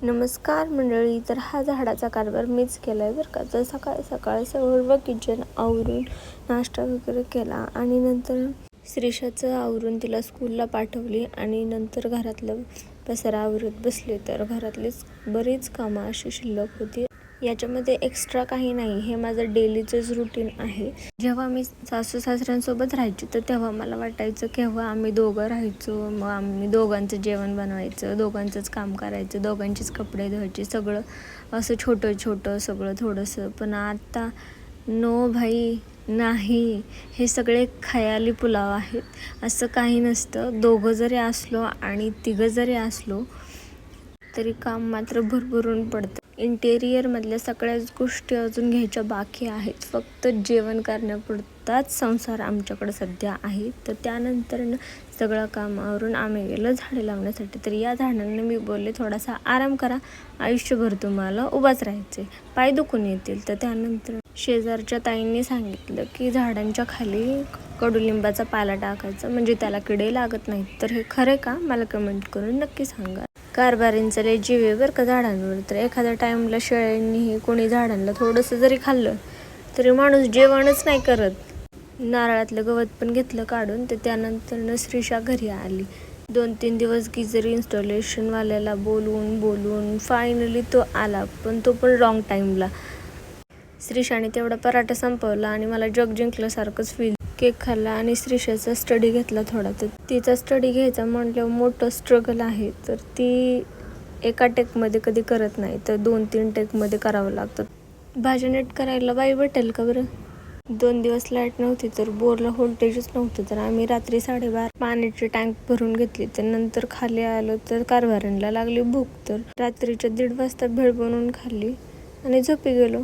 नमस्कार मंडळी. तर हा झाडाचा कारभार मीच केला आहे बरं का. तर सकाळी सकाळी सर्व किचन आवरून नाश्ता वगैरे केला आणि नंतर श्रीषाचं आवरून तिला स्कूलला पाठवली आणि नंतर घरातलं पसारा आवरत बसले. तर घरातलीच बरीच कामं अशी शिल्लक होती. याच्यामध्ये एक्स्ट्रा काही नाही, हे माझं डेलीचंच रुटीन आहे. जेव्हा मी सासू सासऱ्यांसोबत राहायची तर तेव्हा मला वाटायचं केव्हा आम्ही दोघं राहायचो, मग आम्ही दोघांचं जेवण बनवायचं, दोघांचंच काम करायचं, दोघांचीच कपडे धुवायचे, सगळं असं छोटं छोटं सगळं थोडंसं. पण आता नो भाई नाही, हे सगळे खयाली पुलाव आहेत. असं काही नसतं. दोघं जरी असलो आणि तिघं जरी असलो तरी काम मात्र भरभरून पडतं. इंटेरियरमधल्या सगळ्याच गोष्टी अजून घ्यायच्या बाकी आहेत. फक्त जेवण करण्यापुरताच संसार आमच्याकडे सध्या आहे. तर त्यानंतर सगळं कामावरून आम्ही गेलो झाडे लावण्यासाठी. तर या झाडांना मी बोलले थोडासा आराम करा, आयुष्यभर तुम्हाला उभाच राहायचे, पाय दुखून येतील. तर त्यानंतर शेजारच्या ताईंनी सांगितलं की झाडांच्या खाली कडुलिंबाचा पाला टाकायचा, म्हणजे त्याला किडे लागत नाहीत. तर हे खरं का, मला कमेंट करून नक्की सांगा. कारभारींचा लय जीव आहे बरं का झाडांवर. तर एखाद्या टाईमला शेळ्यांनी कोणी झाडांना थोडंसं जरी खाल्लं तरी माणूस जेवणच नाही करत. नारळातलं गवत पण घेतलं काढून. तर त्यानंतर श्रीषा घरी आली. 2-3 दिवस गिझर इन्स्टॉलेशनवाल्याला बोलून फायनली तो आला, पण तो पण रॉंग टाईमला. श्रीषाने तेवढा पराठा संपवला आणि मला जग जिंकल्यासारखंच फील. केक खाल्ला आणि श्रीषाचा स्टडी घेतला थोडा. तर तिचा स्टडी घ्यायचा म्हटल्यावर मोठं स्ट्रगल आहे. तर ती एका टेकमध्ये कधी करत नाही, तर 2-3 टेकमध्ये करावं लागतं. भाज्या नीट करायला बाई भेटेल का बरं. 2 दिवस लाईट नव्हती तर बोरला व्होल्टेजच नव्हतं. तर आम्ही रात्री 12:30 पाण्याची टँक भरून घेतली. तर नंतर खाली आलो तर कारभाऱ्यांना लागली भूक. तर रात्रीच्या 1:30 वाजता भेळ बनवून खाल्ली आणि झोपी गेलो.